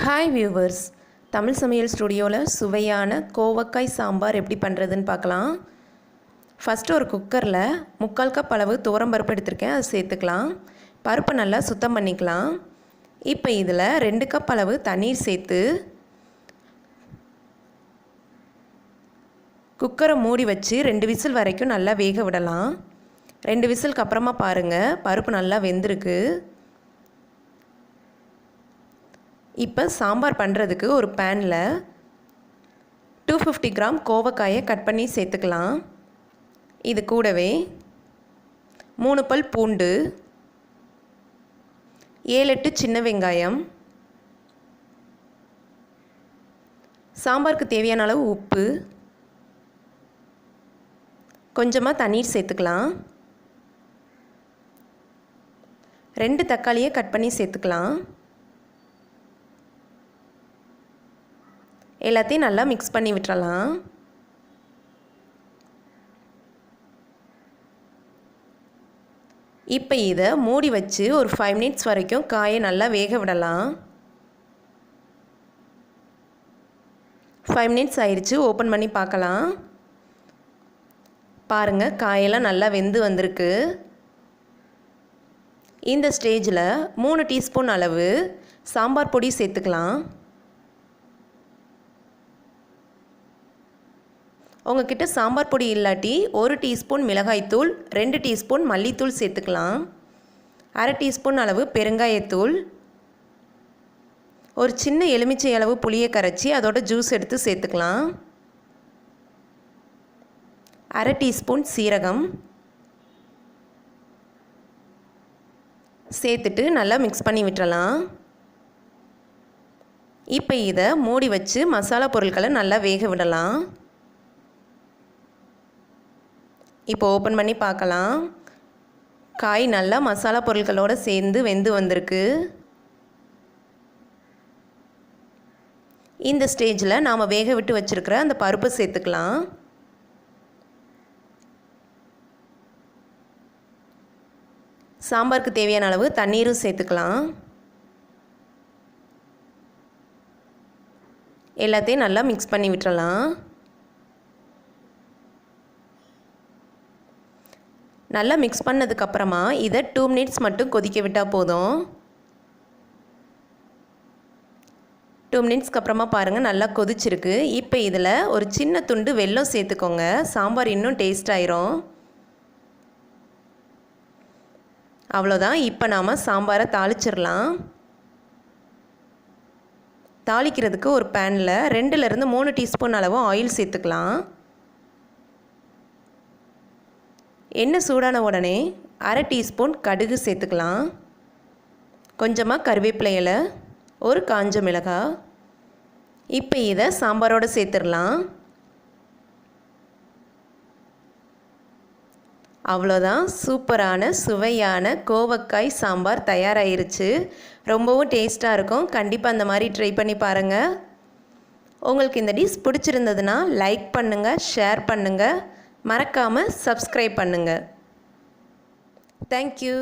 Hi viewers, Tamil சமையல் ஸ்டுடியோவில் சுவையான கோவக்காய் சாம்பார் எப்படி பண்ணுறதுன்னு பார்க்கலாம். ஃபஸ்ட்டு ஒரு குக்கரில் 3/4 கப் அளவு துவரம்பருப்பு எடுத்திருக்கேன், அதை சேர்த்துக்கலாம். பருப்பை நல்லா சுத்தம் பண்ணிக்கலாம். இப்போ இதில் 2 கப் அளவு தண்ணீர் சேர்த்து குக்கரை மூடி வச்சு 2 விசில் வரைக்கும் நல்லா வேக விடலாம். 2 விசிலுக்கு அப்புறமா பாருங்கள், பருப்பு நல்லா வெந்திருக்கு. இப்போ சாம்பார் பண்ணுறதுக்கு ஒரு பேனில் 250 கிராம் கோவக்காயை கட் பண்ணி சேர்த்துக்கலாம். இது கூடவே 3 பல் பூண்டு, 7-8 சின்ன வெங்காயம், சாம்பாருக்கு தேவையான அளவு உப்பு, கொஞ்சமாக தண்ணீர் சேர்த்துக்கலாம். 2 தக்காளியை கட் பண்ணி சேர்த்துக்கலாம். எல்லாத்தையும் நல்லா மிக்ஸ் பண்ணி விட்டுறலாம். இப்போ இதை மூடி வச்சு ஒரு 5 மினிட்ஸ் வரைக்கும் காயை நல்லா வேக விடலாம். 5 மினிட்ஸ் ஆயிடுச்சு, ஓப்பன் பண்ணி பார்க்கலாம். பாருங்கள், காயெல்லாம் நல்லா வெந்து வந்திருக்கு. இந்த ஸ்டேஜில் 3 டீஸ்பூன் அளவு சாம்பார் பொடி சேர்த்துக்கலாம். உங்ககிட்ட சாம்பார் பொடி இல்லாட்டி 1 டீஸ்பூன் மிளகாய்த்தூள், 2 டீஸ்பூன் மல்லித்தூள் சேர்த்துக்கலாம். 1/2 டீஸ்பூன் அளவு பெருங்காயத்தூள், ஒரு சின்ன எலுமிச்சை அளவு புளியை கரைச்சி அதோட ஜூஸ் எடுத்து சேர்த்துக்கலாம். 1/2 டீஸ்பூன் சீரகம் சேர்த்துட்டு நல்லா மிக்ஸ் பண்ணி விட்டுறலாம். இப்போ இதை மூடி வச்சு மசாலா பொருட்களை நல்லா வேக விடலாம். இப்போ ஓப்பன் பண்ணி பார்க்கலாம். காய் நல்லா மசாலா பொருட்களோடு சேர்ந்து வெந்து வந்திருக்கு. இந்த ஸ்டேஜில் நாம் வேக விட்டு வச்சுருக்கிற அந்த பருப்பை சேர்த்துக்கலாம். சாம்பாருக்கு தேவையான அளவு தண்ணீரும் சேர்த்துக்கலாம். எல்லாத்தையும் நல்லா மிக்ஸ் பண்ணி விட்டுறலாம். நல்லா மிக்ஸ் பண்ணதுக்கப்புறமா இதை 2 மினிட்ஸ் மட்டும் கொதிக்க விட்டால் போதும். 2 மினிட்ஸ்க்கு அப்புறமா பாருங்கள், நல்லா கொதிச்சிருக்கு. இப்போ இதில் ஒரு சின்ன துண்டு வெல்லம் சேர்த்துக்கோங்க, சாம்பார் இன்னும் டேஸ்ட் ஆயிரும். அவ்வளோதான். இப்போ நாம் சாம்பாரை தாளிச்சிடலாம். தாளிக்கிறதுக்கு ஒரு பேனில் 2லேருந்து 3 டீஸ்பூன் அளவு ஆயில் சேர்த்துக்கலாம். எண்ணெய் சூடான உடனே 1/2 டீஸ்பூன் கடுகு சேர்த்துக்கலாம். கொஞ்சமாக கருவேப்பிலை இலை, ஒரு காஞ்ச மிளகாய். இப்போ இதை சாம்பாரோடு சேர்த்துடலாம். அவ்வளோதான், சூப்பரான சுவையான கோவக்காய் சாம்பார் தயாராகிருச்சு. ரொம்பவும் டேஸ்ட்டாக இருக்கும். கண்டிப்பாக அந்த மாதிரி ட்ரை பண்ணி பாருங்கள். உங்களுக்கு இந்த டிஷ் பிடிச்சிருந்ததுன்னா லைக் பண்ணுங்கள், ஷேர் பண்ணுங்கள், மறக்காமல் சப்ஸ்கிரைப் பண்ணுங்கள். தேங்க்யூ.